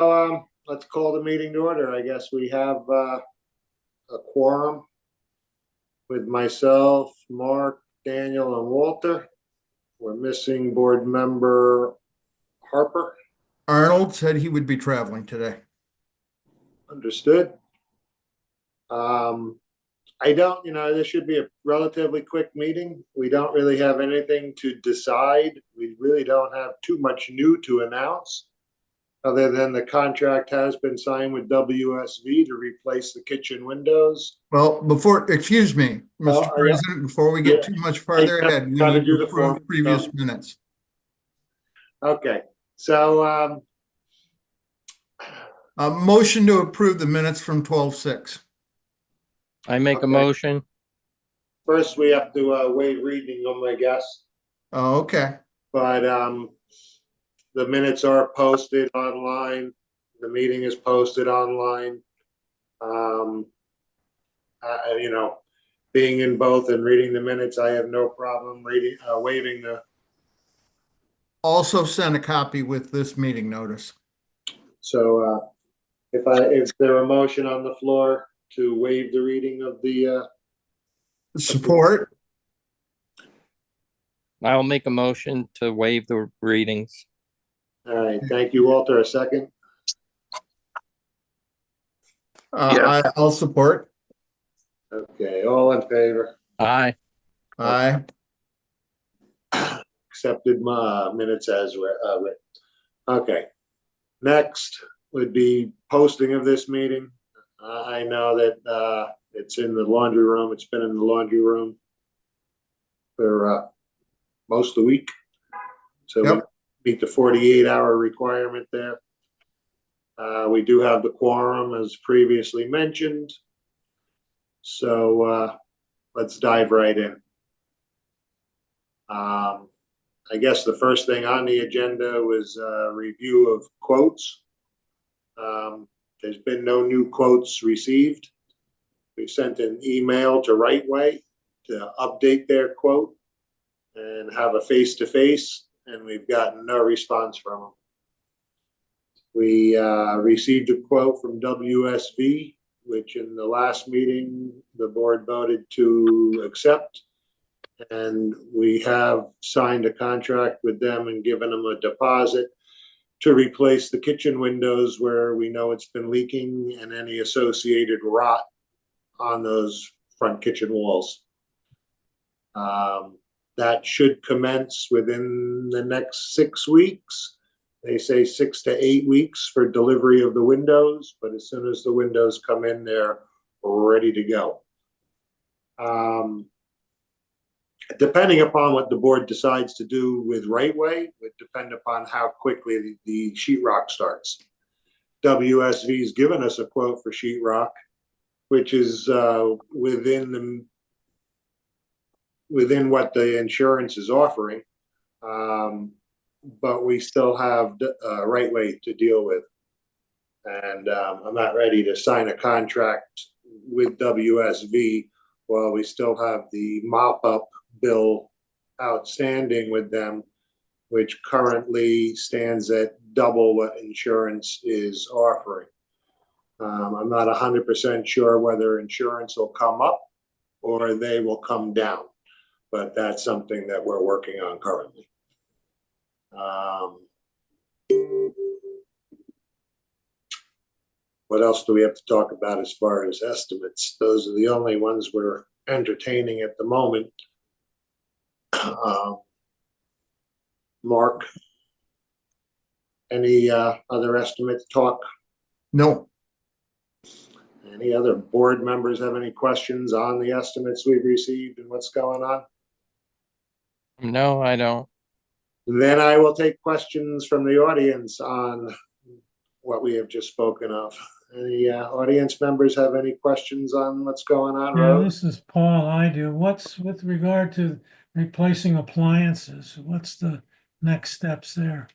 Let's call the meeting to order. I guess we have a quorum with myself, Mark, Daniel, and Walter. We're missing board member Harper. Arnold said he would be traveling today. Understood. I don't, this should be a relatively quick meeting. We don't really have anything to decide. We really don't have too much new to announce, other than the contract has been signed with WSV to replace the kitchen windows. Well, excuse me, Mr. President, before we get too much farther ahead, we need to approve previous minutes. Okay, so a motion to approve the minutes from 12/6. I make a motion. First, we have to waive reading them, I guess. Oh, okay. But the minutes are posted online. The meeting is posted online. Being in both and reading the minutes, I have no problem waiving the. Also send a copy with this meeting notice. So if there a motion on the floor to waive the reading of the support. I'll make a motion to waive the readings. All right, thank you, Walter. A second. I'll support. Okay, all in favor? Aye. Aye. Accepted my minutes as written. Okay, next would be posting of this meeting. I know that it's in the laundry room. It's been in the laundry room for most of the week. So we meet the 48-hour requirement there. We do have the quorum as previously mentioned. So let's dive right in. I guess the first thing on the agenda was a review of quotes. There's been no new quotes received. We sent an email to Rightway to update their quote and have a face-to-face, and we've gotten no response from them. We received a quote from WSV, which in the last meeting, the board voted to accept. And we have signed a contract with them and given them a deposit to replace the kitchen windows where we know it's been leaking and any associated rot on those front kitchen walls. That should commence within the next 6 weeks. They say 6 to 8 weeks for delivery of the windows, but as soon as the windows come in, they're ready to go. Depending upon what the board decides to do with Rightway, would depend upon how quickly the sheetrock starts. WSV's given us a quote for sheetrock, which is within what the insurance is offering, but we still have Rightway to deal with, and I'm not ready to sign a contract with WSV while we still have the mop-up bill outstanding with them, which currently stands at double what insurance is offering. I'm not 100% sure whether insurance will come up or they will come down, but that's something that we're working on currently. What else do we have to talk about as far as estimates? Those are the only ones we're entertaining at the moment. Mark, any other estimate talk? No. Any other board members have any questions on the estimates we've received and what's going on? No, I don't. Then I will take questions from the audience on what we have just spoken of. Any audience members have any questions on what's going on? Yeah, this is Paul. I do. What's with regard to replacing appliances? What's the next steps there?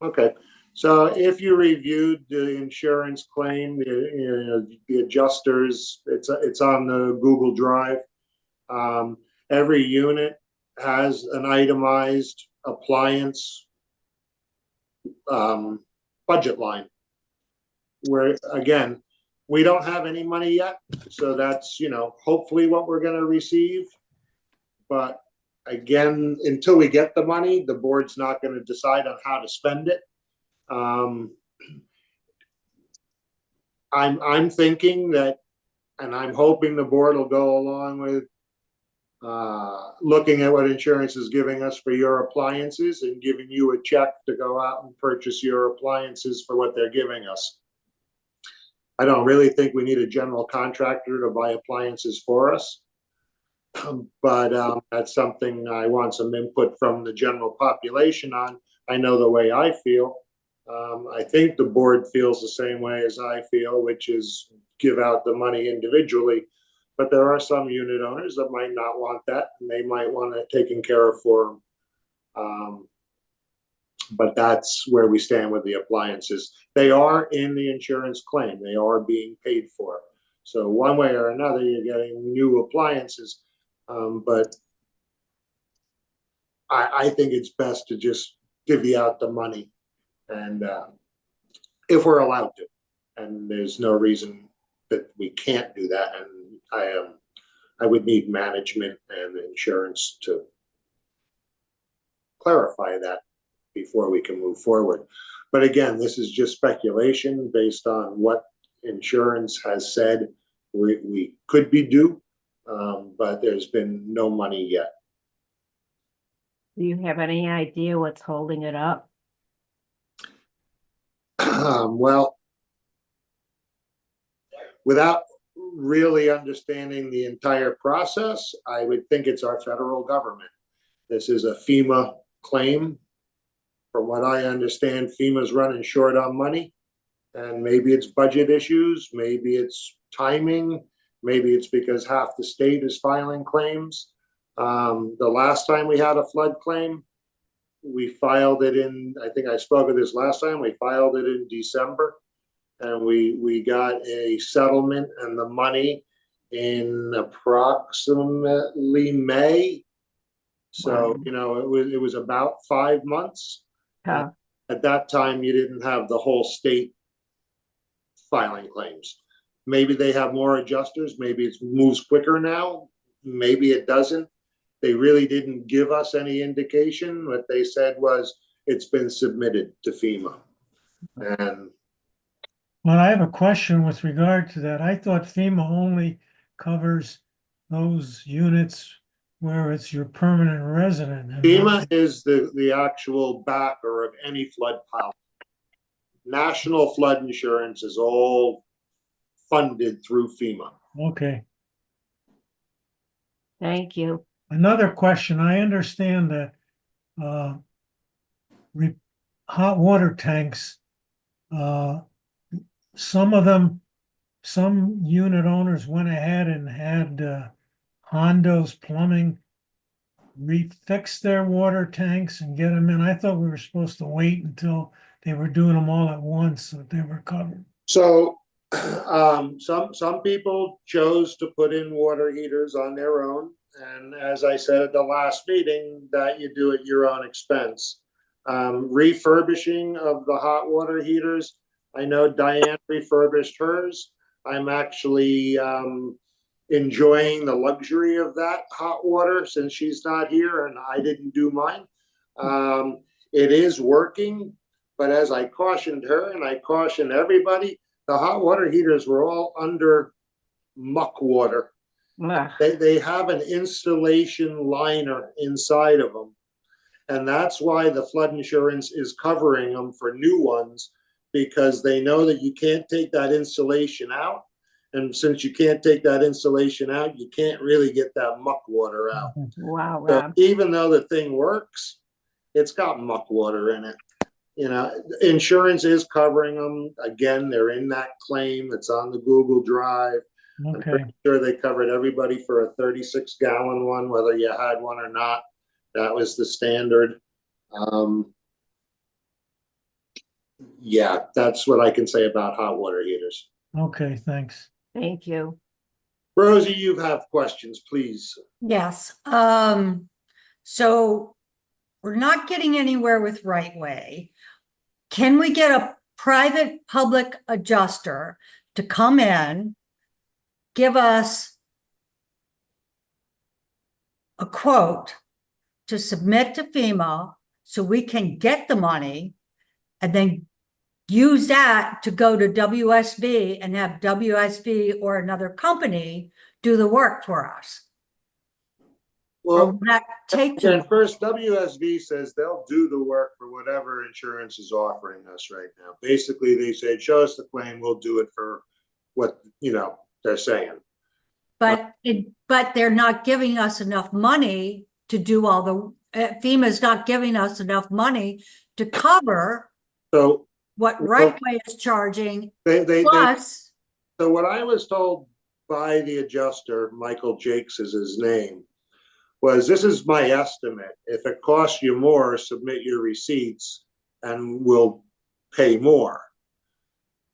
Okay, so if you reviewed the insurance claim, the adjusters, it's on the Google Drive. Every unit has an itemized appliance budget line. again, we don't have any money yet, so that's, hopefully what we're gonna receive. But again, until we get the money, the board's not gonna decide on how to spend it. I'm thinking that, and I'm hoping the board will go along with looking at what insurance is giving us for your appliances and giving you a check to go out and purchase your appliances for what they're giving us. I don't really think we need a general contractor to buy appliances for us. But that's something I want some input from the general population on. I know the way I feel. I think the board feels the same way as I feel, which is give out the money individually. But there are some unit owners that might not want that, and they might want it taken care of for them. But that's where we stand with the appliances. They are in the insurance claim. They are being paid for. So one way or another, you're getting new appliances. But I think it's best to just divvy out the money, and if we're allowed to, and there's no reason that we can't do that. And I would need management and insurance to clarify that before we can move forward. But again, this is just speculation based on what insurance has said we could be due, but there's been no money yet. Do you have any idea what's holding it up? Well, without really understanding the entire process, I would think it's our federal government. This is a FEMA claim. From what I understand, FEMA's running short on money, and maybe it's budget issues, maybe it's timing, maybe it's because half the state is filing claims. The last time we had a flood claim, we filed it in, I think I spoke of this last time, we filed it in December, and we got a settlement and the money in approximately May. So, Wow. it was about 5 months. Huh. At that time, you didn't have the whole state filing claims. Maybe they have more adjusters. Maybe it moves quicker now. Maybe it doesn't. They really didn't give us any indication. What they said was it's been submitted to FEMA. And Well, I have a question with regard to that. I thought FEMA only covers those units where it's your permanent resident. And FEMA is the actual backer of any flood policy. National flood insurance is all funded through FEMA. Okay. Thank you. Another question. I understand that hot water tanks, some of them, some unit owners went ahead and had Hondo's Plumbing refix their water tanks and get them in. I thought we were supposed to wait until they were doing them all at once so that they were covered. So some people chose to put in water heaters on their own. And as I said at the last meeting, that you do at your own expense. Refurbishing of the hot water heaters, I know Diane refurbished hers. I'm actually enjoying the luxury of that hot water since she's not here, and I didn't do mine. It is working, but as I cautioned her and I cautioned everybody, the hot water heaters were all under muck water. They have an installation liner inside of them. And that's why the flood insurance is covering them for new ones, because they know that you can't take that insulation out. And since you can't take that insulation out, you can't really get that muck water out. Wow, So Rob. even though the thing works, it's got muck water in it. Insurance is covering them. Again, they're in that claim. It's on the Google Drive. Okay. I'm pretty sure they covered everybody for a 36-gallon one, whether you had one or not. That was the standard. Yeah, that's what I can say about hot water heaters. Okay, thanks. Thank you. Rosie, you have questions, please. Yes, so we're not getting anywhere with right way. Can we get a private public adjuster to come in, give us a quote to submit to FEMA so we can get the money and then use that to go to WSB and have WSB or another company do the work for us. Or Well, will that take too again, long? first, WSV says they'll do the work for whatever insurance is offering us right now. Basically, they said, show us the claim, we'll do it for what, they're saying. But they're not giving us enough money to do all the, FEMA's not giving us enough money to cover So what Rightway is charging, they plus, so what I was told by the adjuster, Michael Jakes is his name, was this is my estimate. If it costs you more, submit your receipts and we'll pay more.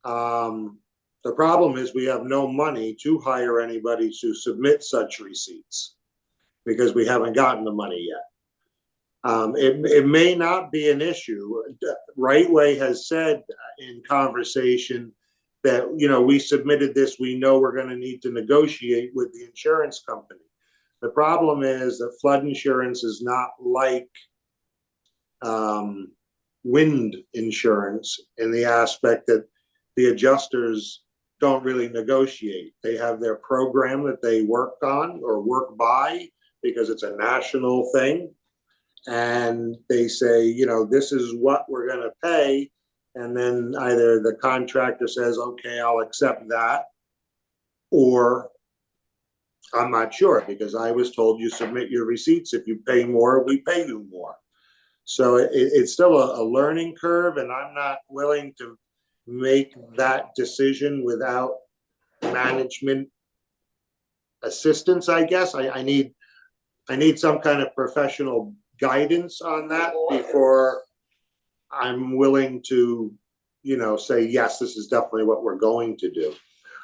The problem is we have no money to hire anybody to submit such receipts because we haven't gotten the money yet. It may not be an issue. Rightway has said in conversation that, we submitted this, we know we're going to need to negotiate with the insurance company. The problem is that flood insurance is not like wind insurance in the aspect that the adjusters don't really negotiate. They have their program that they work on or work by because it's a national thing. And they say, this is what we're going to pay. And then either the contractor says, okay, I'll accept that. Or I'm not sure because I was told you submit your receipts. If you pay more, we pay you more. So it's still a learning curve, and I'm not willing to make that decision without management assistance, I guess. I need some kind of professional guidance on that before I'm willing to, say, yes, this is definitely what we're going to do.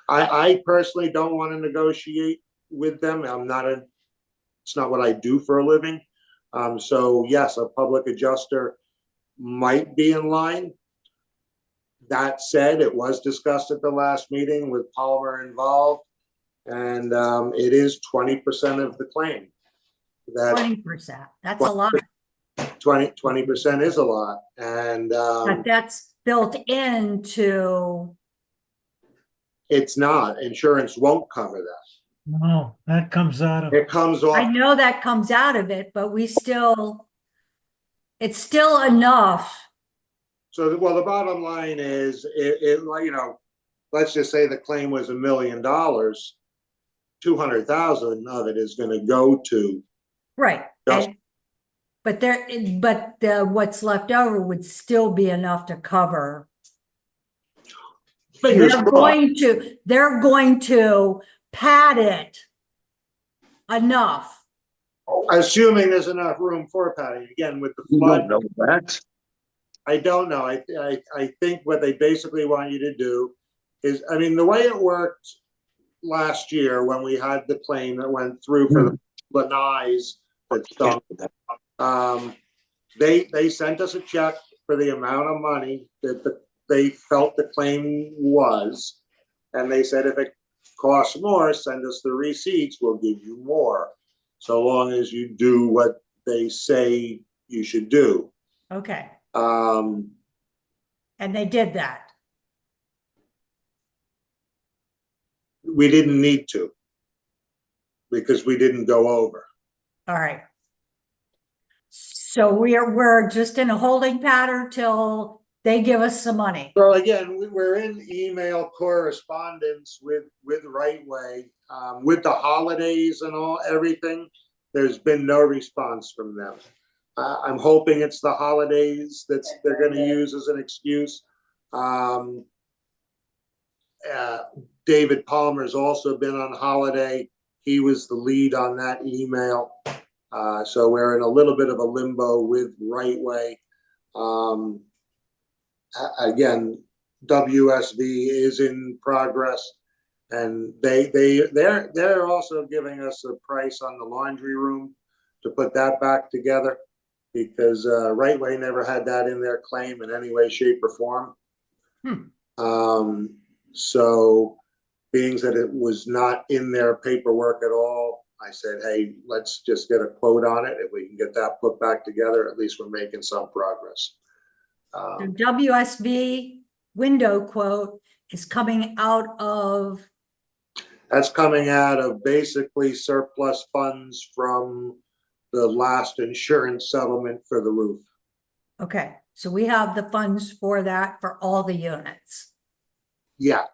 I personally don't want to negotiate with them. It's not what I do for a living. So yes, a public adjuster might be in line. That said, it was discussed at the last meeting with Palmer involved, and it is 20% of the claim. 20%, that's a lot. 20% is a lot, and But that's built into, it's not. Insurance won't cover that. No, that comes out of, It comes off. I know that comes out of it, but it's still enough. So, the bottom line is, let's just say the claim was $1 million, 200,000 of it is going to go to. Right. Just- But what's left over would still be enough to cover. Fingers They're crossed. going to pad it enough. Assuming there's enough room for padding. Again, with the You flood, don't know that. I don't know. I think what they basically want you to do is, the way it worked last year when we had the claim that went through for the Lanai's that stunk, they sent us a check for the amount of money that they felt the claim was, and they said if it costs more, send us the receipts, we'll give you more, so long as you do what they say you should do. Okay. Um, And they did that. we didn't need to because we didn't go over. All right. So we're just in a holding pattern till they give us some money. So again, we're in email correspondence with Rightway, with the holidays and everything. There's been no response from them. I'm hoping it's the holidays they're going to use as an excuse. David Palmer's also been on holiday. He was the lead on that email. So we're in a little bit of a limbo with Rightway. Again, WSV is in progress, and they're also giving us a price on the laundry room to put that back together, because Rightway never had that in their claim in any way, shape, or form. So being that it was not in their paperwork at all, I said, hey, let's just get a quote on it. If we can get that put back together, at least we're making some progress. The WSB window quote is coming out of, That's coming out of basically surplus funds from the last insurance settlement for the roof. okay, so we have the funds for that for all the units. Yeah,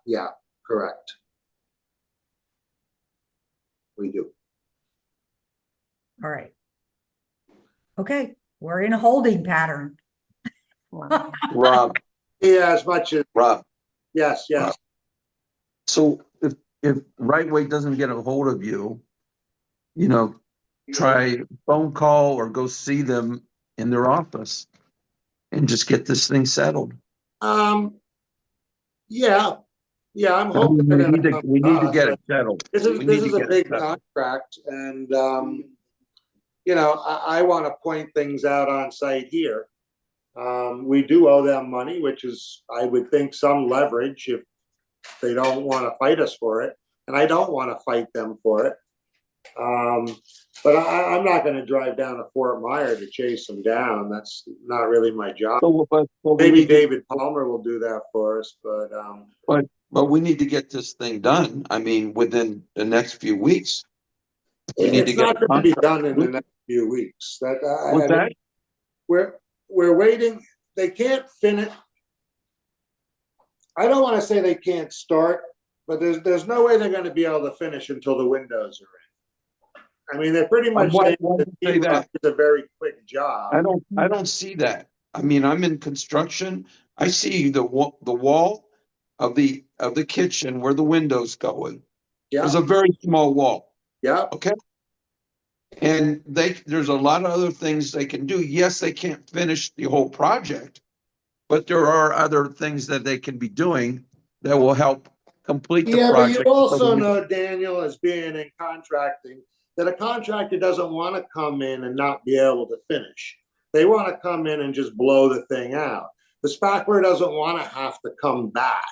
correct. We do. All right. Okay, we're in a holding pattern. Wow. Rob, Yeah, as much as, Rob, yes. so if Right Way doesn't get a hold of you, try phone call or go see them in their office and just get this thing settled. Yeah, I'm I hoping mean, they're we gonna need to, come we to need to us. get it settled. This We need is to a get it big settled. contract, and I want to point things out on site here. We do owe them money, which is, I would think, some leverage if they don't want to fight us for it, and I don't want to fight them for it. But I'm not going to drive down to Fort Myers to chase them down. That's not really my job. But we Maybe need to- David Palmer will do that for us, but we need to get this thing done. I mean, within the next few weeks. We need to it's get not a going to be contract. done in the next few weeks. What's that? We're waiting. They can't finish. I don't want to say they can't start, but there's no way they're going to be able to finish until the windows are in. I mean, they're pretty much Why saying do you say that? it's a very quick job. I don't see that. I mean, I'm in construction. I see the wall of the kitchen where the window's going. There's Yeah, a very small wall, yeah. okay? And there's a lot of other things they can do. Yes, they can't finish the whole project, but there are other things that they can be doing that will help complete the Yeah, but you project. also know, Daniel, as being in contracting, that a contractor doesn't want to come in and not be able to finish. They want to come in and just blow the thing out. The spackler doesn't want to have to come back.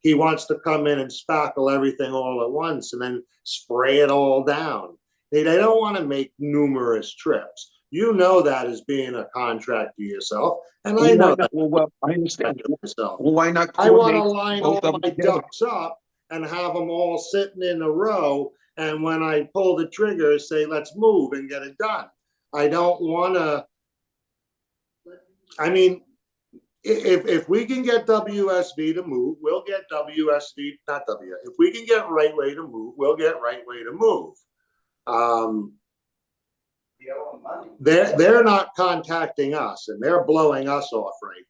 He wants to come in and spackle everything all at once and then spray it all down. They don't want to make numerous trips. You know that as being a contractor yourself, and I know that Well, I understand. myself. Well, why not I want to coordinate line both all of my them together? ducks up and have them all sitting in a row. And when I pull the trigger, say, let's move and get it done. I don't want to, I mean, if we can get WSB to move, we'll get WSB, if we can get Right Way to move, we'll get Right Way to move. They're not contacting us and they're blowing us off right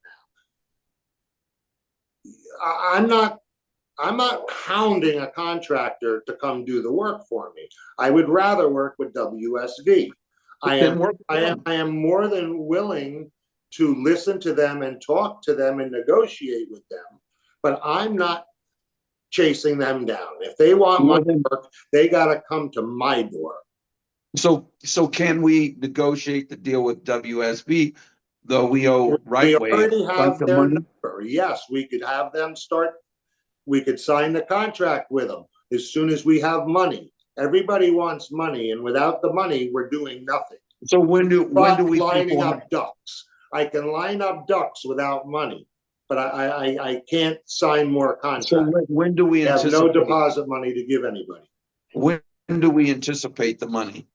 now. I'm not hounding a contractor to come do the work for me. I would rather work with WSV. I am more than willing to listen to them and talk to them and negotiate with them, but I'm not chasing them down. If they want my work, they got to come to my door. So can we negotiate the deal with WSB, though we owe Right Way? We already have their number. Yes, we could have them start. We could sign the contract with them as soon as we have money. Everybody wants money, and without the money, we're doing nothing. So when do we lining up ducks? I can line up ducks without money, but I can't sign more contracts. So when do we have anticipate? no deposit money to give anybody? When do we anticipate the money?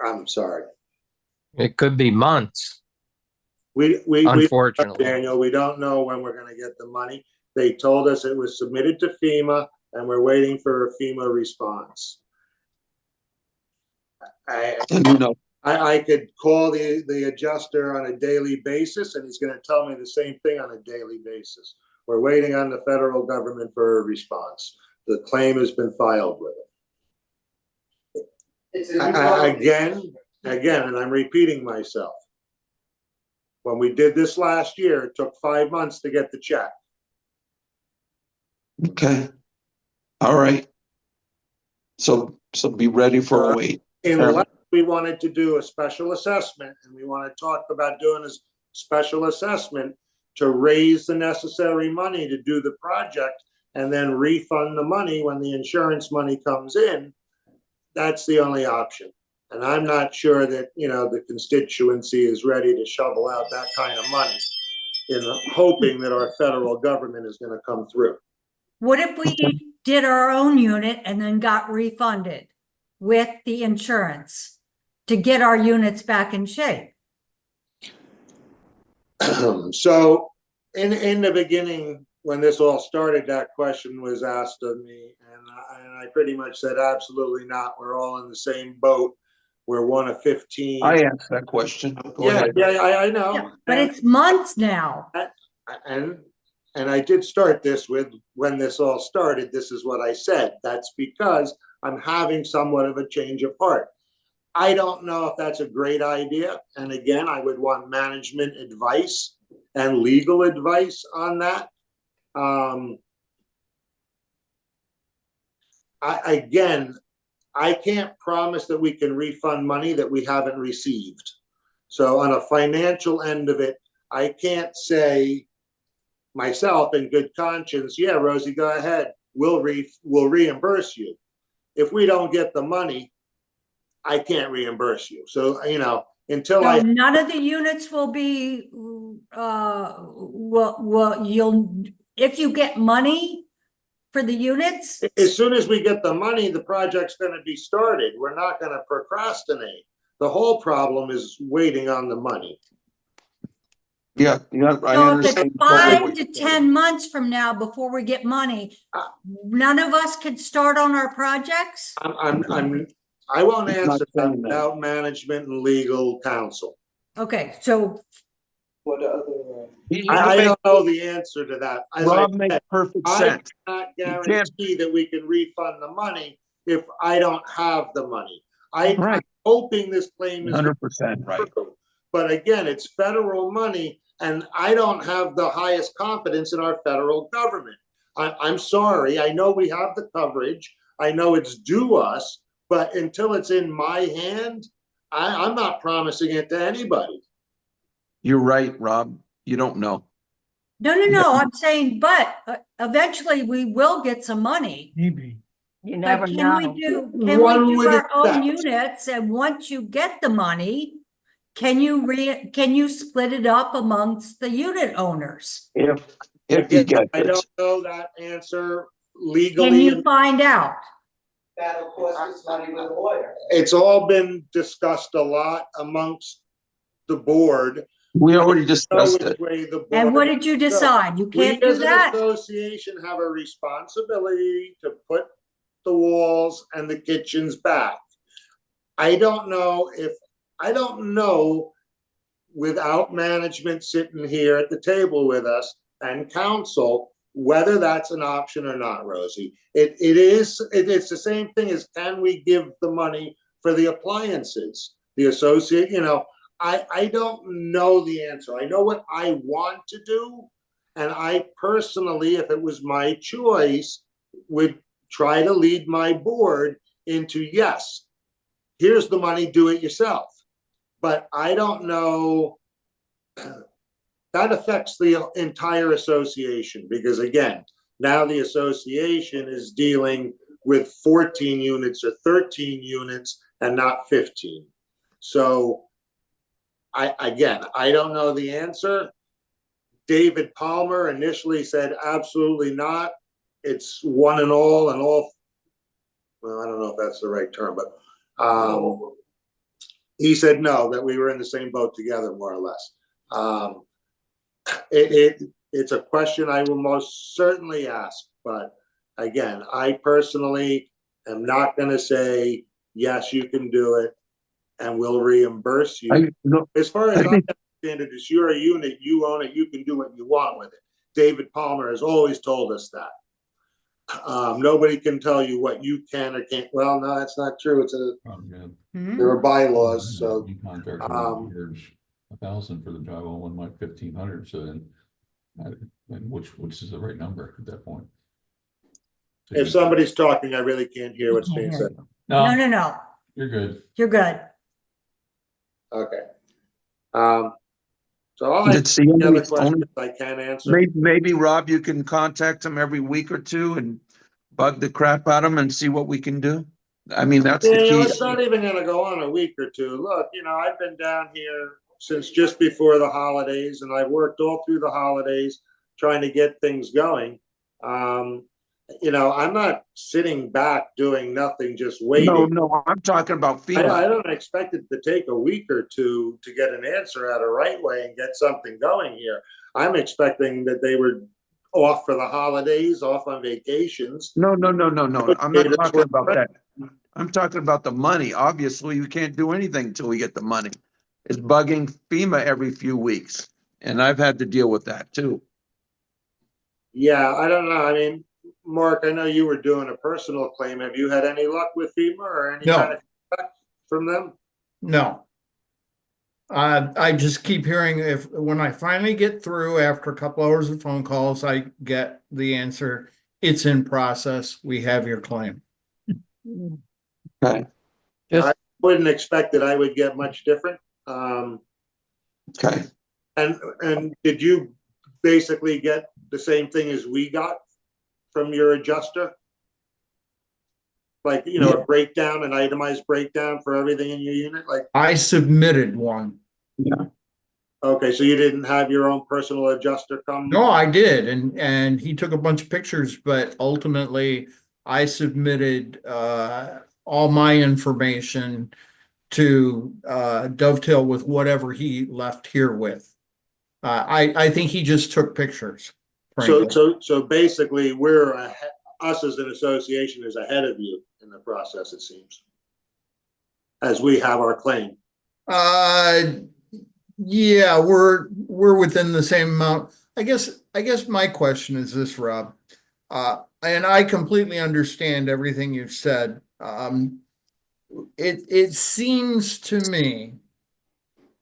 I'm sorry. It could be months, We unfortunately. Daniel, we don't know when we're going to get the money. They told us it was submitted to FEMA and we're waiting for a FEMA response. I could call the adjuster on a daily basis and he's going to tell me the same thing on a daily basis. We're waiting on the federal government for a response. The claim has been filed with it. Again, and I'm repeating myself. When we did this last year, it took 5 months to get the check. Okay. All right. So be ready for a wait. Unless we wanted to do a special assessment and we want to talk about doing a special assessment, to raise the necessary money to do the project and then refund the money when the insurance money comes in, that's the only option. And I'm not sure that, the constituency is ready to shovel out that kind of money in hoping that our federal government is going to come through. What if we did our own unit and then got refunded with the insurance to get our units back in shape? So in the beginning, when this all started, that question was asked of me, and I pretty much said, absolutely not. We're all in the same boat. We're one of 15. I asked that question. Go Yeah, ahead. I know. Yeah, but it's months now. And I did start this with, when this all started, this is what I said. That's because I'm having somewhat of a change of heart. I don't know if that's a great idea. And again, I would want management advice and legal advice on that. I can't promise that we can refund money that we haven't received. So on a financial end of it, I can't say myself in good conscience, yeah, Rosie, go ahead. We'll reimburse you. If we don't get the money, I can't reimburse you. So, until So none of the units will be, if you get money for the units? As soon as we get the money, the project's going to be started. We're not going to procrastinate. The whole problem is waiting on the money. Yeah, I So if it's understand. 5 to 10 months from now before we get money, none of us can start on our projects? I won't He's not answer that saying that. without management and legal counsel. Okay, so I don't know the answer to that. As I Rob makes said, perfect I sense. cannot can't- guarantee that we can refund the money if I don't have the money. I'm Right. hoping this claim is 100% right. true. But again, it's federal money, and I don't have the highest confidence in our federal government. I'm sorry. I know we have the coverage. I know it's due us, but until it's in my hand, I'm not promising it to anybody. You're right, Rob. You don't know. no, I'm saying, but eventually we will get some money. Maybe. You But never can know. One we do would our own expect. units, and once you get the money, can you split it up amongst the unit owners? If Again, you get I this. don't know that answer Can legally. you find out? That'll cost us money with a lawyer. It's all been discussed a lot amongst the board. We already Know discussed which it. way the And what board- did you decide? You can't We do as an that? association have a responsibility to put the walls and the kitchens back. I don't know without management sitting here at the table with us and council, whether that's an option or not, Rosie. It's the same thing as, can we give the money for the appliances? The associate, I don't know the answer. I know what I want to do. And I personally, if it was my choice, would try to lead my board into, yes, here's the money, do it yourself. But I don't know, that affects the entire association, because again, now the association is dealing with 14 units or 13 units and not 15. So I don't know the answer. David Palmer initially said absolutely not. It's one and all, well, I don't know if that's the right term, but he said no, that we were in the same boat together, more or less. It's a question I will most certainly ask, but again, I personally am not going to say, yes, you can do it and we'll reimburse you. As far as I understand it, it's your unit, you own it, you can do what you want with it. David Palmer has always told us that. Nobody can tell you what you can or can't. Well, no, that's not true. There are bylaws, so. You contract charge 1,000 for the job, on one like 1,500. So then, which is the right number at that point? So If somebody's talking, I really can't hear what's being said. No. You're good. You're good. Okay. So I'll have It's the any other only, questions I can answer. maybe Rob, you can contact them every week or two and bug the crap out of them and see what we can do. I mean, that's the Yeah, key. it's not even gonna go on a week or two. Look, I've been down here since just before the holidays, and I've worked all through the holidays trying to get things going. I'm not sitting back doing nothing, just waiting. No, I'm talking about I FEMA. don't expect it to take a week or two to get an answer out of Right Way and get something going here. I'm expecting that they were off for the holidays, off on vacations. No. I'm not talking about that. I'm talking about the money. Obviously, you can't do anything until we get the money. It's bugging FEMA every few weeks, and I've had to deal with that too. Yeah, I don't know. I mean, Mark, I know you were doing a personal claim. Have you had any luck with FEMA or any No. kind of feedback from them? No. I just keep hearing when I finally get through after a couple hours of phone calls, I get the answer. It's in process. We have your claim. Okay. I wouldn't expect that I would get much different. Okay. And did you basically get the same thing as we got from your adjuster? Like, Yeah. a breakdown, an itemized breakdown for everything in your unit? Like, I submitted one. Yeah. okay, so you didn't have your own personal adjuster come? No, I did, and he took a bunch of pictures, but ultimately I submitted all my information to dovetail with whatever he left here with. I think he just took pictures. So, Frankly. so basically, we're us as an association is ahead of you in the process, it seems, as we have our claim. Yeah, we're within the same amount. I guess my question is this, Rob. And I completely understand everything you've said. It seems to me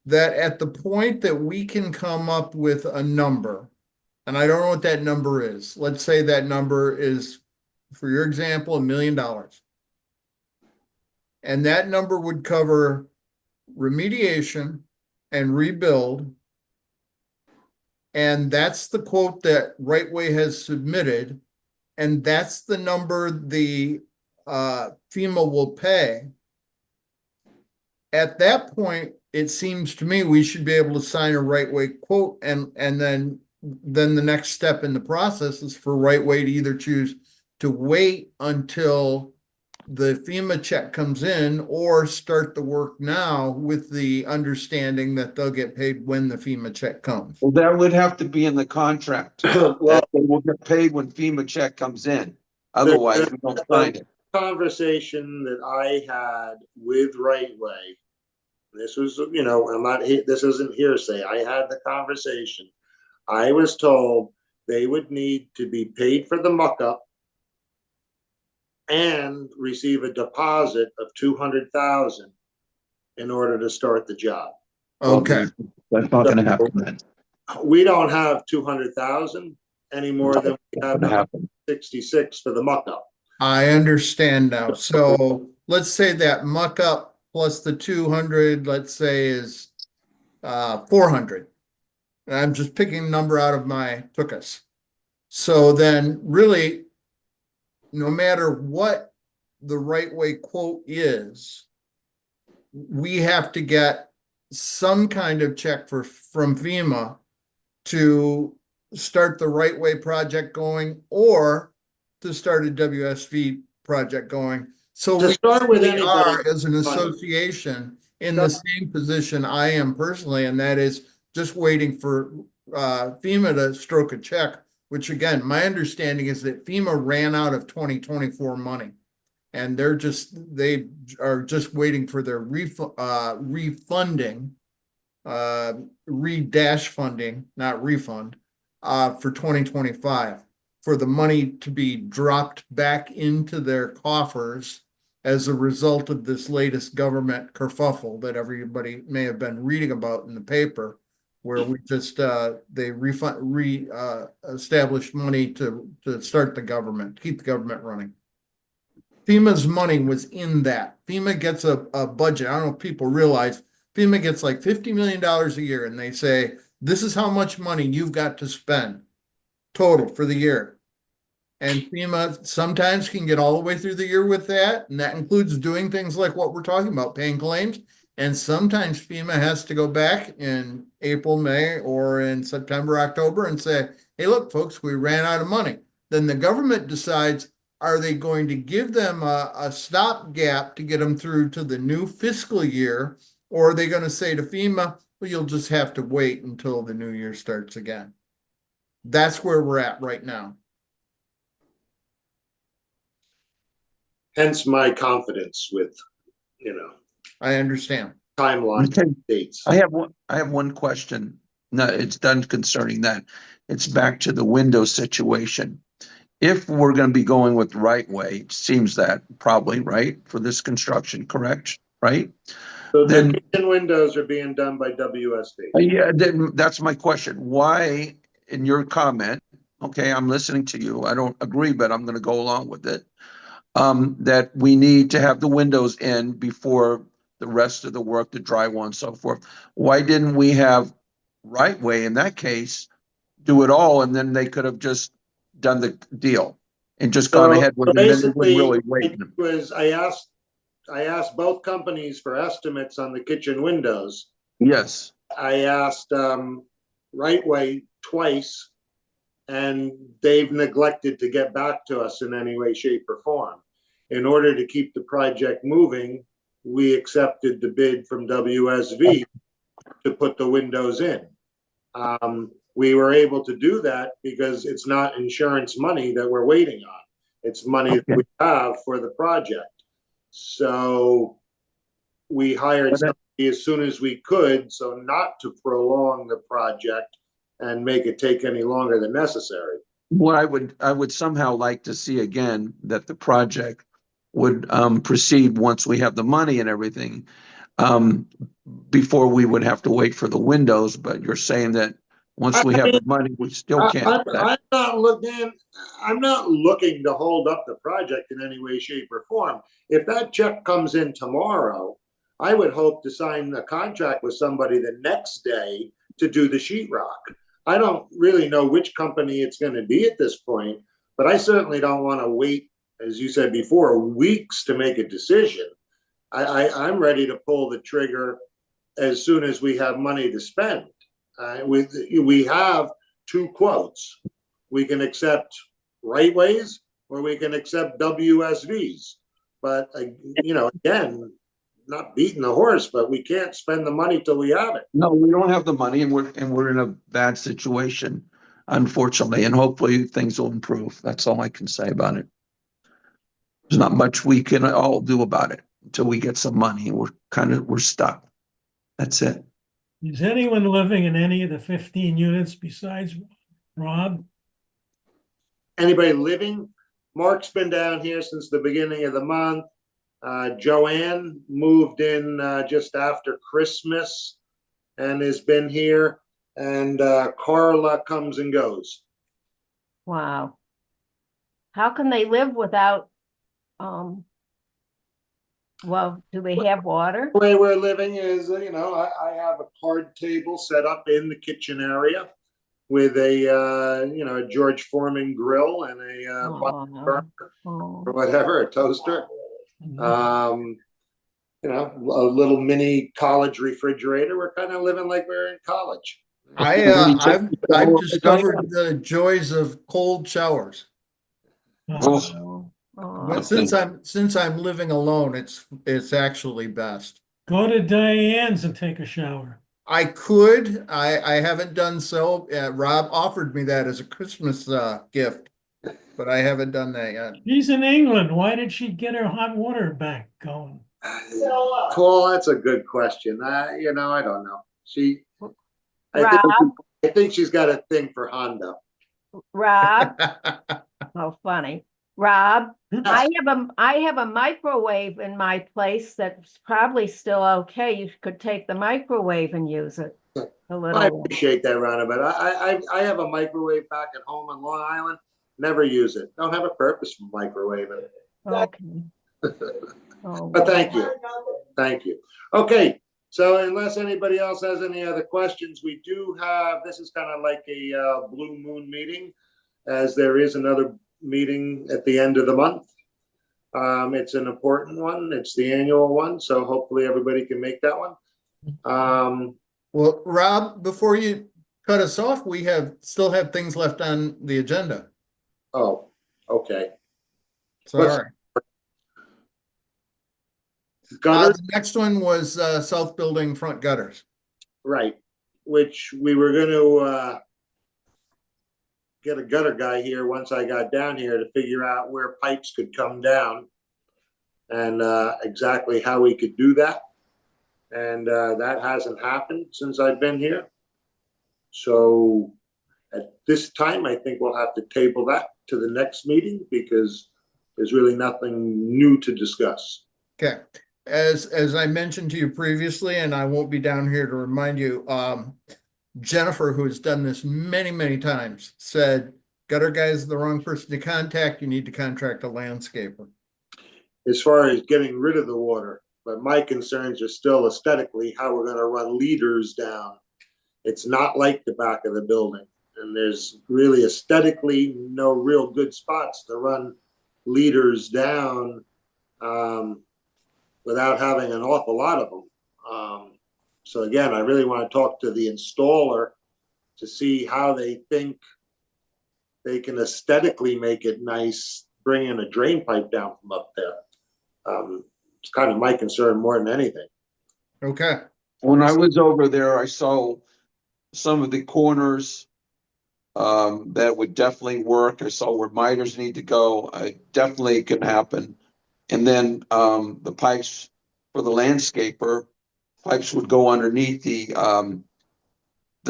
that at the point that we can come up with a number, and I don't know what that number is. Let's say that number is, for your example, $1 million. And that number would cover remediation and rebuild. And that's the quote that Right Way has submitted. And that's the number the FEMA will pay. At that point, it seems to me we should be able to sign a Right Way quote, and then the next step in the process is for Right Way to either choose to wait until the FEMA check comes in or start the work now with the understanding that they'll get paid when the FEMA check comes. Well, that would have to be in the contract. Well, They will get paid when FEMA check comes in. Otherwise, we don't sign it. Conversation that I had with Right Way. This was, I'm not, this isn't hearsay. I had the conversation. I was told they would need to be paid for the muck-up and receive a deposit of $200,000 in order to start the job. Okay. That's not gonna happen then. We don't have 200,000 any more than we have Gonna happen. 66 for the muck-up. I understand now. So let's say that muck up plus the 200, let's say is 400. And I'm just picking a number out of my tuchus. So then really, no matter what the Right Way quote is, we have to get some kind of check from FEMA to start the Right Way project going or to start a WSV project going. So To we start with really are, anybody, as an association, in the same position I am personally, and that is just waiting for FEMA to stroke a check, which again, my understanding is that FEMA ran out of 2024 money. And they are just waiting for their refunding, re-dash funding, not refund, for 2025, for the money to be dropped back into their coffers as a result of this latest government kerfuffle that everybody may have been reading about in the paper, where we just they established money to start the government, keep the government running. FEMA's money was in that. FEMA gets a budget. I don't know if people realize FEMA gets like $50 million a year, and they say this is how much money you've got to spend total for the year. And FEMA sometimes can get all the way through the year with that, and that includes doing things like what we're talking about, paying claims. And sometimes FEMA has to go back in April, May, or in September, October and say, hey, look, folks, we ran out of money. Then the government decides, are they going to give them a stopgap to get them through to the new fiscal year? Or are they going to say to FEMA, well, you'll just have to wait until the new year starts again? That's where we're at right now. Hence my confidence with, I understand. timeline Okay. dates. I have one question. No, it's done concerning that. It's back to the window situation. If we're gonna be going with right way, it seems that probably, right, for this construction, correct? Right? So the Then- kitchen windows are being done by WSD. Yeah, then that's my question. Why, in your comment, okay, I'm listening to you. I don't agree, but I'm gonna go along with it. That we need to have the windows in before the rest of the work, the drywall and so forth. Why didn't we have right way in that case, do it all, and then they could have just done the deal and just gone ahead with it, and then they wouldn't really wait. I asked both companies for estimates on the kitchen windows. Yes, I asked Right Way twice, and they've neglected to get back to us in any way, shape, or form. In order to keep the project moving, we accepted the bid from WSV to put the windows in. We were able to do that because it's not insurance money that we're waiting on. It's money that we have for the project. So we hired somebody as soon as we could, so not to prolong the project and make it take any longer than necessary. what I would somehow like to see again, that the project would proceed once we have the money and everything, before we would have to wait for the windows, but you're saying that once we have the money, we still can't. I'm not looking to hold up the project in any way, shape, or form. If that check comes in tomorrow, I would hope to sign a contract with somebody the next day to do the sheetrock. I don't really know which company it's going to be at this point, but I certainly don't want to wait, as you said before, weeks to make a decision. I'm ready to pull the trigger as soon as we have money to spend. We have two quotes. We can accept Right Ways or we can accept WSVs. But, again, not beating the horse, but we can't spend the money till we have it. No, we don't have the money, and we're in a bad situation, unfortunately, and hopefully things will improve. That's all I can say about it. There's not much we can all do about it until we get some money. We're stuck. That's it. Is anyone living in any of the 15 units besides Rob? Anybody living? Mark's been down here since the beginning of the month. Joanne moved in just after Christmas and has been here. And Carla comes and goes. Wow. How can they live without, well, do they have water? The way we're living is, I have a card table set up in the kitchen area with a George Foreman grill and a burner or whatever, a toaster. A little mini college refrigerator. We're kind of living like we're in college. I've discovered the joys of cold showers. But since I'm living alone, it's actually best. Go to Diane's and take a shower. I could. I haven't done so. Rob offered me that as a Christmas gift, but I haven't done that yet. She's in England. Why did she get her hot water back going? Paul, that's a good question. I don't know. I think she's got a thing for Honda. Rob, oh, funny. Rob, I have a microwave in my place that's probably still okay. You could take the microwave and use it a little. I appreciate that, Rhonda, but I have a microwave back at home in Long Island. Never use it. Don't have a purpose for microwaving it. Okay. Oh, But thank you. Thank you. Okay, So unless anybody else has any other questions, we do have, this is kind of like a blue moon meeting, as there is another meeting at the end of the month. It's an important one. It's the annual one, so hopefully everybody can make that one. Well, Rob, before you cut us off, we still have things left on the agenda. Oh, okay. Sorry. Gutters, The next one was south building front gutters. right, which we were gonna get a gutter guy here once I got down here to figure out where pipes could come down and exactly how we could do that. And that hasn't happened since I've been here. So at this time, I think we'll have to table that to the next meeting because there's really nothing new to discuss. Okay. As I mentioned to you previously, and I won't be down here to remind you, Jennifer, who has done this many, many times, said gutter guy is the wrong person to contact. You need to contract a landscaper. As far as getting rid of the water, but my concerns are still aesthetically how we're gonna run leaders down. It's not like the back of the building, and there's really aesthetically no real good spots to run leaders down without having an awful lot of them. So again, I really want to talk to the installer to see how they think they can aesthetically make it nice, bringing a drain pipe down from up there. It's kind of my concern more than anything. Okay. When I was over there, I saw some of the corners that would definitely work. I saw where miters need to go. Definitely can happen. And then the pipes for the landscaper, pipes would go underneath the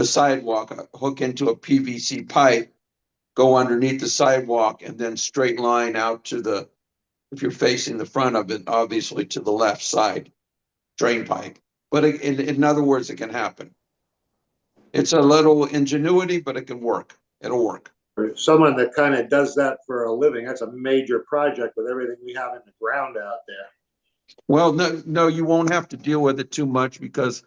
sidewalk, hook into a PVC pipe, go underneath the sidewalk, and then straight line out to the, if you're facing the front of it, obviously to the left side, drain pipe. But in other words, it can happen. It's a little ingenuity, but it can work. It'll work. For someone that kind of does that for a living, that's a major project with everything we have in the ground out there. Well, no, you won't have to deal with it too much because,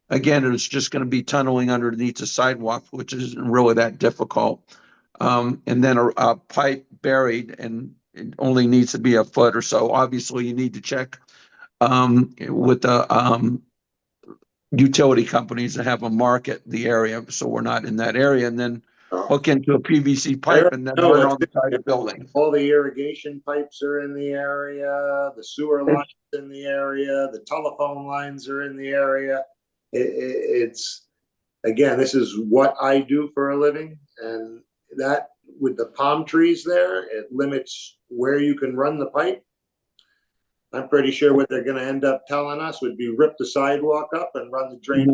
again, it's just going to be tunneling underneath the sidewalk, which isn't really that difficult. And then a pipe buried, and it only needs to be a foot or so. Obviously, you need to check with the utility companies that have a market the area, so we're not in that area, and then hook into a PVC pipe and then run on the side of the building. All the irrigation pipes are in the area, the sewer lines in the area, the telephone lines are in the area. It's, again, this is what I do for a living, and that with the palm trees there, it limits where you can run the pipe. I'm pretty sure what they're gonna end up telling us would be rip the sidewalk up and run the drain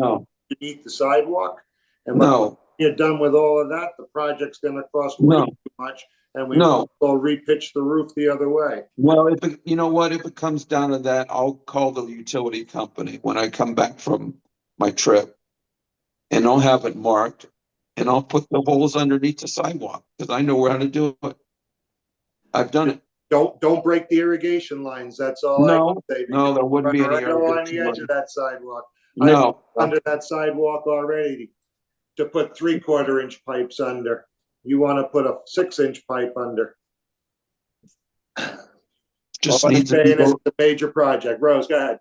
beneath the sidewalk. And when you're done with all of that, the project's gonna cost way too much, and we will repitch the roof the other way. Well, you know what, if it comes down to that, I'll call the utility company when I come back from my trip, and I'll have it marked, and I'll put the holes underneath the sidewalk because I know how to do it. I've done it. Don't break the irrigation lines. That's all I can say. No, there wouldn't be any right on the irrigation edge of that sidewalk. No. Under that sidewalk already to put 3/4 inch pipes under. You want to put a 6-inch pipe under. Just All I'm needs to saying be is it's a major project. Rose, go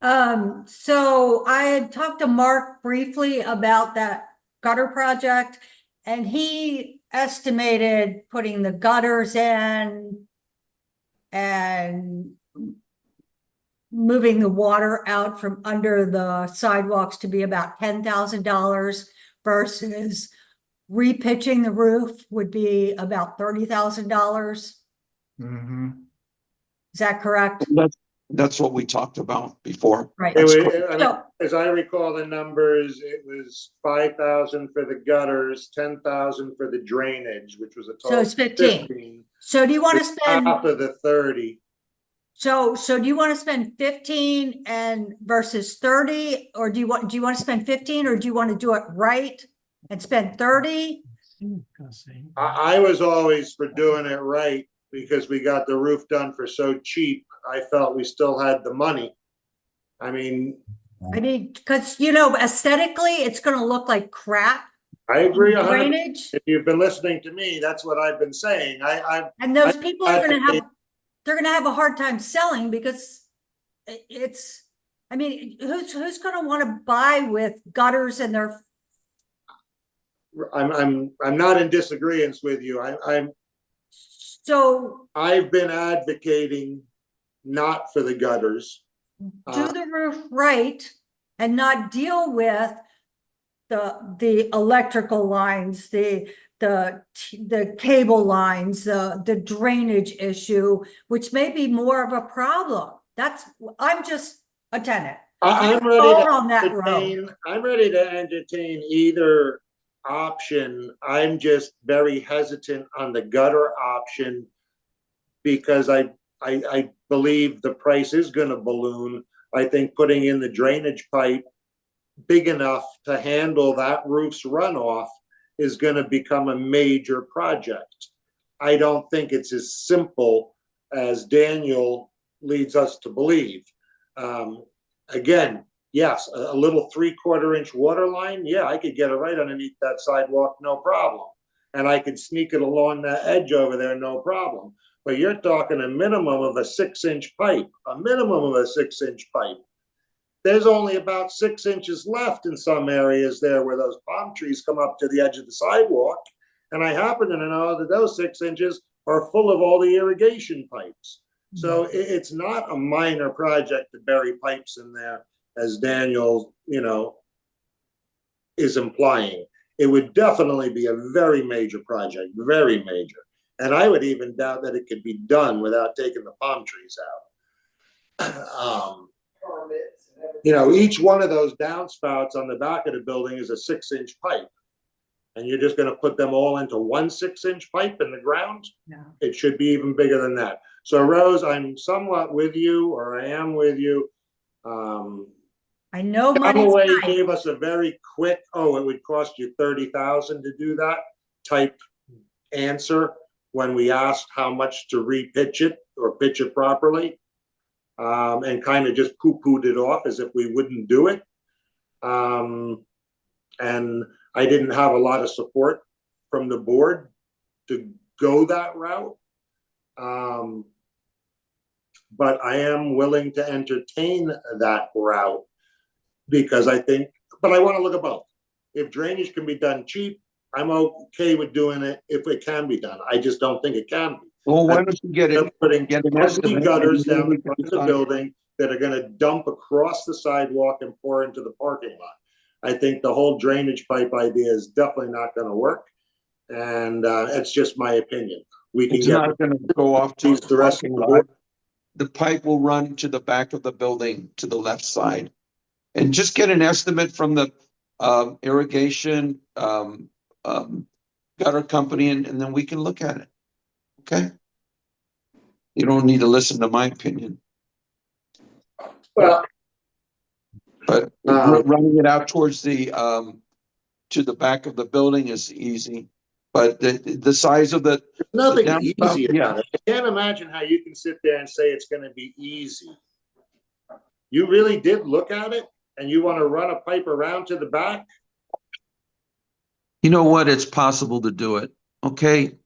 ahead. So I had talked to Mark briefly about that gutter project, and he estimated putting the gutters in and moving the water out from under the sidewalks to be about $10,000 versus repitching the roof would be about $30,000. Mm-hmm. Is that correct? That's what we talked about before. Right. As I recall the numbers, it was 5,000 for the gutters, 10,000 for the drainage, which was a total. So it's 15. So do you want to spend half of the 30? So do you want to spend 15 and versus 30, or do you want to spend 15, or do you want to do it right and spend 30? I was always for doing it right because we got the roof done for so cheap. I felt we still had the money. I mean, I mean, because, you know, aesthetically, it's gonna look like crap. I agree in 100%. Drainage, If you've been listening to me, that's what I've been saying. and those people are gonna advocate- have, they're gonna have a hard time selling because it's, I mean, who's gonna wanna buy with gutters in their, I'm not in disagreement with you. so I've been advocating not for the gutters. do the roof right and not deal with the electrical lines, the cable lines, the drainage issue, which may be more of a problem. I'm just a tenant. I'm I'm ready going to on that road. I'm ready to entertain either option. I'm just very hesitant on the gutter option because I believe the price is gonna balloon. I think putting in the drainage pipe big enough to handle that roof's runoff is gonna become a major project. I don't think it's as simple as Daniel leads us to believe. Again, yes, a little 3/4 inch water line, yeah, I could get it right underneath that sidewalk, no problem. And I could sneak it along that edge over there, no problem. But you're talking a minimum of a 6-inch pipe, a minimum of a 6-inch pipe. There's only about 6 inches left in some areas there where those palm trees come up to the edge of the sidewalk. And I happen to know that those 6 inches are full of all the irrigation pipes. So it's not a minor project to bury pipes in there, as Daniel, is implying. It would definitely be a very major project, very major. And I would even doubt that it could be done without taking the palm trees out. Permits and everything. Each one of those downspouts on the back of the building is a 6-inch pipe. And you're just gonna put them all into one 6-inch pipe in the ground? Yeah. It should be even bigger than that. So Rose, I'm somewhat with you, or I am with you. I know money's Galloway tight. gave us a very quick, it would cost you 30,000 to do that type answer when we asked how much to repitch it or pitch it properly. And kind of just poo-pooed it off as if we wouldn't do it. And I didn't have a lot of support from the board to go that route. But I am willing to entertain that route because I want to look at both. If drainage can be done cheap, I'm okay with doing it if it can be done. I just don't think it can be. Well, why don't you get They're it? putting Get an ugly estimate. gutters down the front of the Decide. building that are gonna dump across the sidewalk and pour into the parking lot. I think the whole drainage pipe idea is definitely not gonna work. And it's just my opinion. We can It's get not gonna go off to the rest of parking the lot. board. The pipe will run to the back of the building to the left side. And just get an estimate from the irrigation gutter company and then we can look at it. Okay? You don't need to listen to my opinion, Well, but running it out towards the to the back of the building is easy. But the size of the nothing downspout, easy yeah. about it. I can't imagine how you can sit there and say it's gonna be easy. You really did look at it and you wanna run a pipe around to the back? You know what? It's possible to do it. Okay.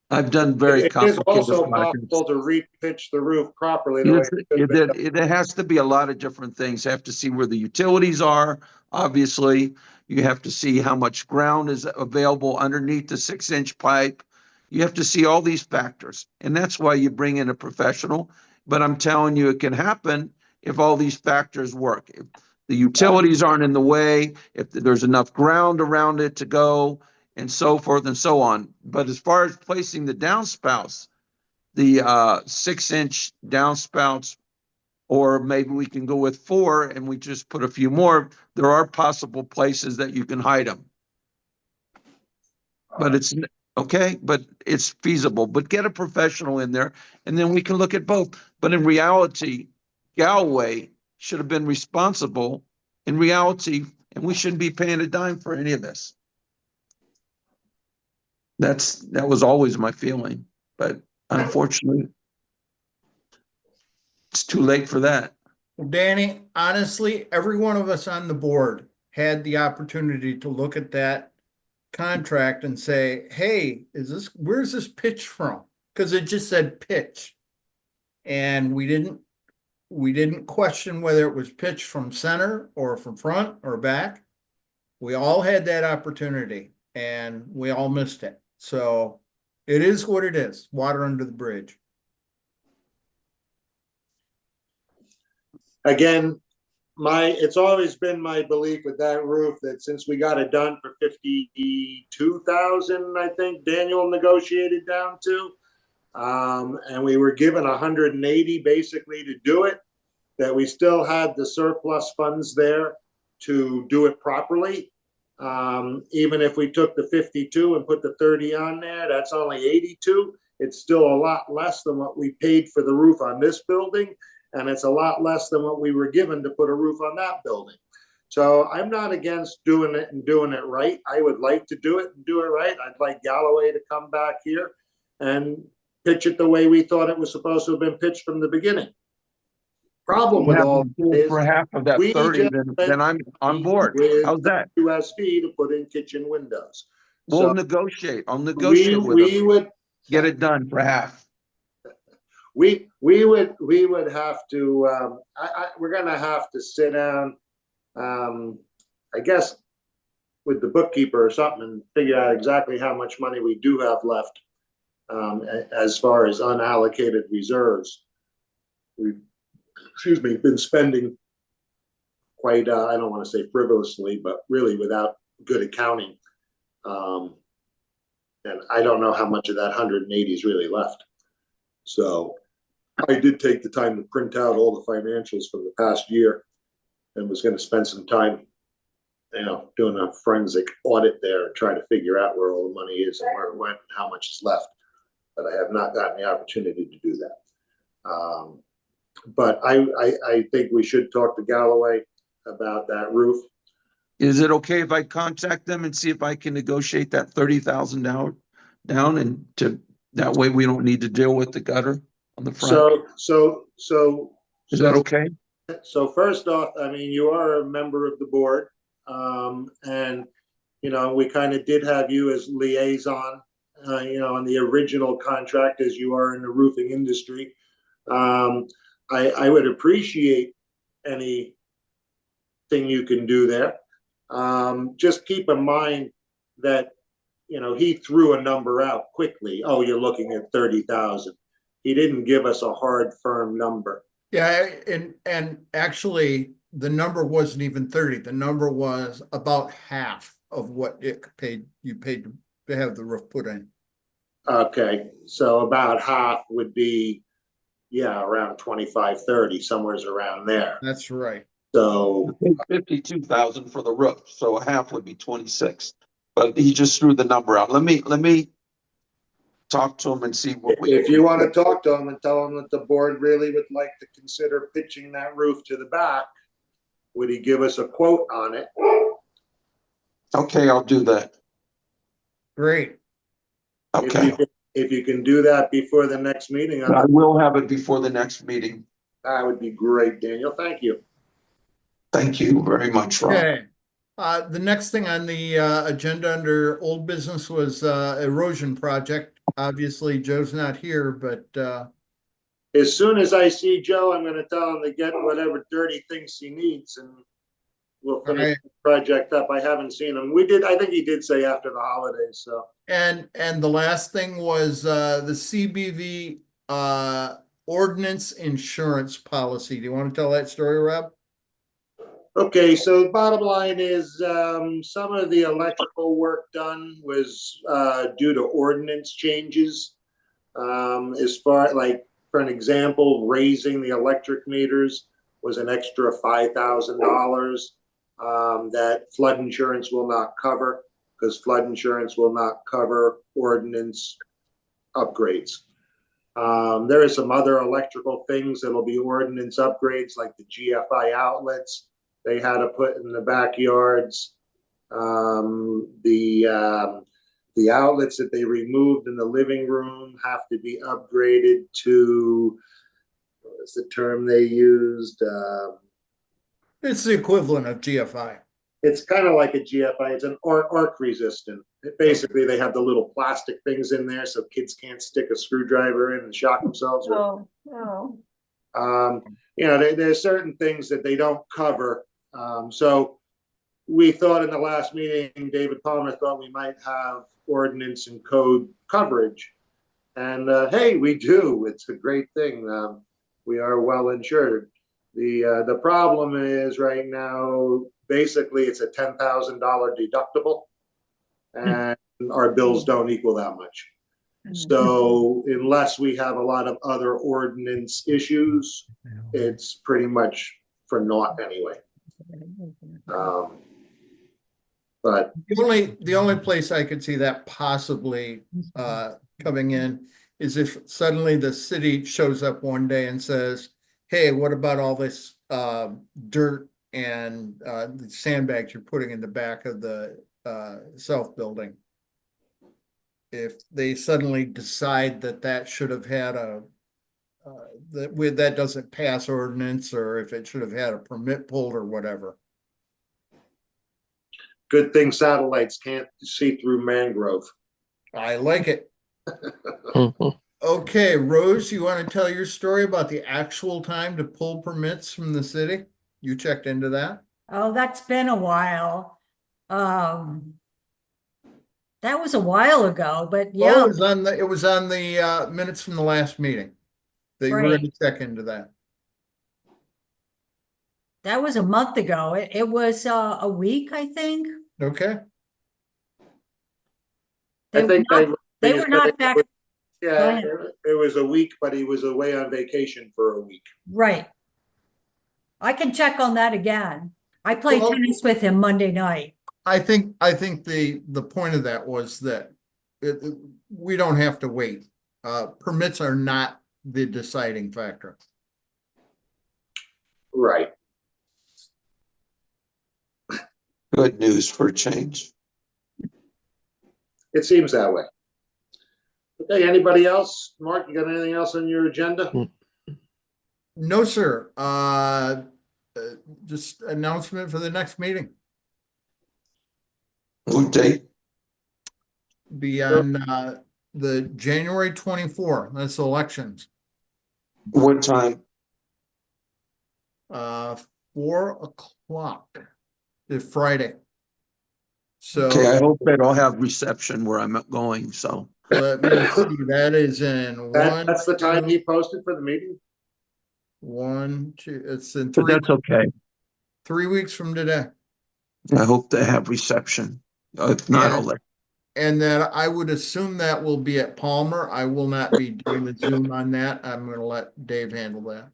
I've done very It is complicated also projects. possible to repitch the roof properly. The way it should be done. There has to be a lot of different things. You have to see where the utilities are, obviously. You have to see how much ground is available underneath the 6-inch pipe. You have to see all these factors. And that's why you bring in a professional. But I'm telling you, it can happen if all these factors work. If the utilities aren't in the way, if there's enough ground around it to go, and so forth and so on. But as far as placing the downspouts, the 6-inch downspouts, or maybe we can go with 4 and we just put a few more. There are possible places that you can hide them. But it's okay, but it's feasible. But get a professional in there and then we can look at both. But in reality, Galway should have been responsible in reality, and we shouldn't be paying a dime for any of this. That was always my feeling, but unfortunately, it's too late for that. Danny, honestly, every one of us on the board had the opportunity to look at that contract and say, hey, where's this pitch from? Because it just said pitch. And we didn't question whether it was pitched from center or from front or back. We all had that opportunity and we all missed it. So it is what it is, water under the bridge. Again, it's always been my belief with that roof that since we got it done for 52,000, I think Daniel negotiated down to, and we were given 180 basically to do it, that we still had the surplus funds there to do it properly. Even if we took the 52 and put the 30 on there, that's only 82. It's still a lot less than what we paid for the roof on this building. And it's a lot less than what we were given to put a roof on that building. So I'm not against doing it and doing it right. I would like to do it and do it right. I'd like Galloway to come back here and pitch it the way we thought it was supposed to have been pitched from the beginning. Problem with all is for half of that we 30, just then I'm on board. with How's that? USP to put in kitchen windows. We'll So negotiate. I'll negotiate with we them. would Get it done for half. we would have to we're gonna have to sit down I guess with the bookkeeper or something and figure out exactly how much money we do have left as far as unallocated reserves. We've been spending quite I don't want to say frivolously, but really without good accounting, and I don't know how much of that 180 is really left. So I did take the time to print out all the financials from the past year and was going to spend some time, doing a forensic audit there and try to figure out where all the money is and where it went and how much is left. But I have not gotten the opportunity to do that. But I think we should talk to Galloway about that roof. Is it okay if I contact them and see if I can negotiate that 30,000 down and that way we don't need to deal with the gutter on the front? So Is that okay? So first off, I mean, you are a member of the board, and we kind of did have you as liaison, on the original contract as you are in the roofing industry. I would appreciate anything you can do there. Just keep in mind that he threw a number out quickly. Oh, you're looking at 30,000. He didn't give us a hard, firm number. Yeah, and actually the number wasn't even 30. The number was about half of what you paid to have the roof put in. Okay, so about half would be, around 25, 30, somewhere's around there. That's right. So 52,000 for the roof, so a half would be 26. But he just threw the number out. Let me talk to him and see what if you want to talk to him and tell him that the board really would like to consider pitching that roof to the back, would he give us a quote on it? Okay, I'll do that. Great. Okay. If you can do that before the next meeting, I will have it before the next meeting. that would be great, Daniel. Thank you. Thank you very much, Rob. Okay. The next thing on the agenda under old business was erosion project. Obviously, Joe's not here, but As soon as I see Joe, I'm going to tell him to get whatever dirty things he needs, and we'll finish the project up. I haven't seen him. I think he did say after the holidays. So. And the last thing was the CBV ordinance insurance policy. Do you want to tell that story, Rob? Okay, so the bottom line is some of the electrical work done was due to ordinance changes. As far for an example, raising the electric meters was an extra $5,000 that flood insurance will not cover, because flood insurance will not cover ordinance upgrades. There are some other electrical things that'll be ordinance upgrades, like the GFI outlets they had to put in the backyards. The outlets that they removed in the living room have to be upgraded to what was the term they used? It's the equivalent of GFI. It's kind of like a GFI. It's an arc resistant. Basically, they have the little plastic things in there so kids can't stick a screwdriver in and shock themselves. Oh, oh. You know, there's certain things that they don't cover. So we thought in the last meeting, David Palmer thought we might have ordinance and code coverage. And hey, we do. It's a great thing. We are well insured. The problem is right now, basically, it's a $10,000 deductible, and our bills don't equal that much. So unless we have a lot of other ordinance issues, it's pretty much for naught anyway. But The only place I could see that possibly coming in is if suddenly the city shows up one day and says, hey, what about all this dirt and the sandbags you're putting in the back of the South building? If they suddenly decide that that should have had that doesn't pass ordinance, or if it should have had a permit pulled or whatever. good thing satellites can't see through mangrove. I like it. Mhm. Okay, Rose, you want to tell your story about the actual time to pull permits from the city? You checked into that? Oh, that's been a while. That was a while ago, but Well, yeah, it was on the minutes from the last meeting. That you were Right. going to check into that. that was a month ago. It was a week, I think. Okay, They I were think not, they were not back, Yeah, ahead. it was a week, but he was away on vacation for a week. right. I can check on that again. I played Well- tennis with him Monday night. I think the point of that was that we don't have to wait. Permits are not the deciding factor. Right. Good news for a change. It seems that way. Okay, anybody else? Mark, you got anything else on your agenda? No, sir. Just announcement for the next meeting. What date? Be on the January 24th. That's elections. What time? 4:00. It's Friday. So Okay, I hope they don't have reception where I'm going, so. let me see. That is in That's the time he posted for the meeting? 1, 2. It's in But that's okay. 3 weeks from today. I hope they have reception. If not, Yeah. I'll let. And then I would assume that will be at Palmer. I will not be doing the Zoom on that. I'm gonna let Dave handle that.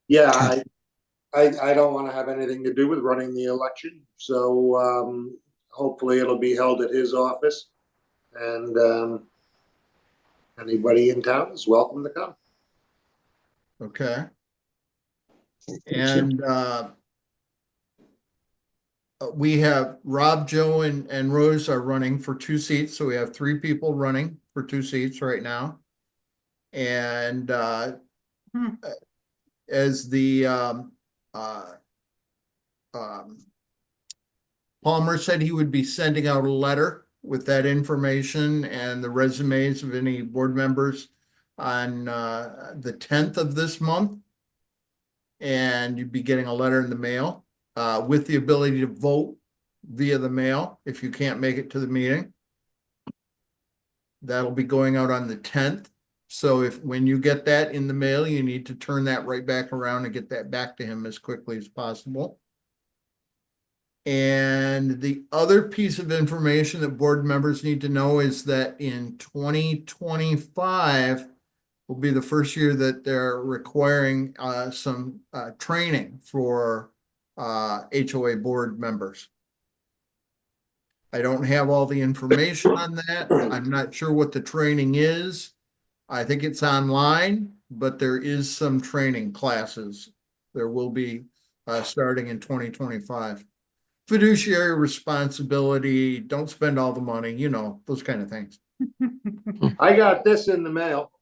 Yeah, I don't want to have anything to do with running the election, so hopefully it'll be held at his office. And anybody in town is welcome to come. Okay. And we have Rob, Joe, and Rose are running for 2 seats, so we have 3 people running for 2 seats right now. And as the Palmer said he would be sending out a letter with that information and the resumes of any board members on the 10th of this month. And you'd be getting a letter in the mail with the ability to vote via the mail if you can't make it to the meeting. That'll be going out on the 10th. So when you get that in the mail, you need to turn that right back around and get that back to him as quickly as possible. And the other piece of information that board members need to know is that in 2025 will be the first year that they're requiring some training for HOA board members. I don't have all the information on that. I'm not sure what the training is. I think it's online, but there is some training classes. There will be starting in 2025. Fiduciary responsibility, don't spend all the money, those kind of things. I got this in the mail.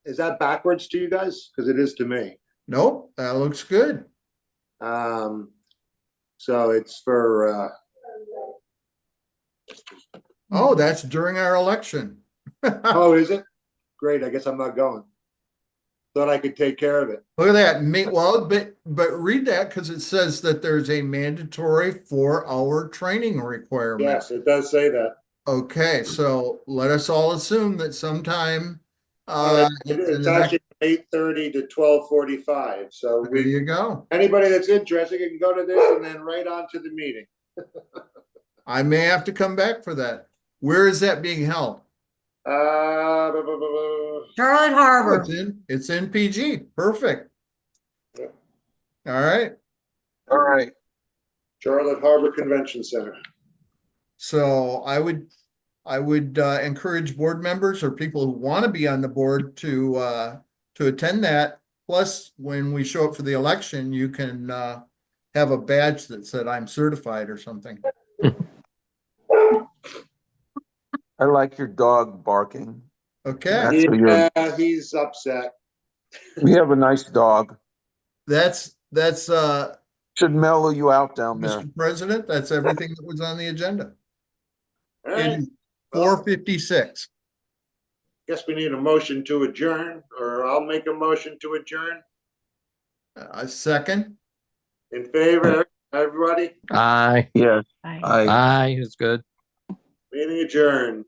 is that backwards to you guys? Because it is to me. Nope, that looks good. So it's for, Oh, that's during our election. oh, is it? Great, I guess I'm not going. Thought I could take care of it. Look at that. Well, but read that because it says that there's a mandatory 4-hour training requirement. Yes, it does say that. Okay, so let us all assume that sometime in It's the next, actually 8:30 to 12:45, so there you go. anybody that's interested can go to this and then right on to the meeting. I may have to come back for that. Where is that being held? Charlotte Oh, Harbor. it's in PG. Perfect. Yeah. All right. All right. Charlotte Harbor Convention Center. So I would encourage board members or people who want to be on the board to attend that. Plus, when we show up for the election, you can have a badge that said I'm certified or something. I like your dog barking. Okay, That's what you're- Yeah, he's upset. We have a nice dog. that's Should mellow you out down there. Mr. President, that's everything that was on the agenda. All right, It is 4:56. guess we need a motion to adjourn, or I'll make a motion to adjourn. A second. In favor, everybody? Aye, Yes. Aye. I. aye, it's good. Meeting adjourned.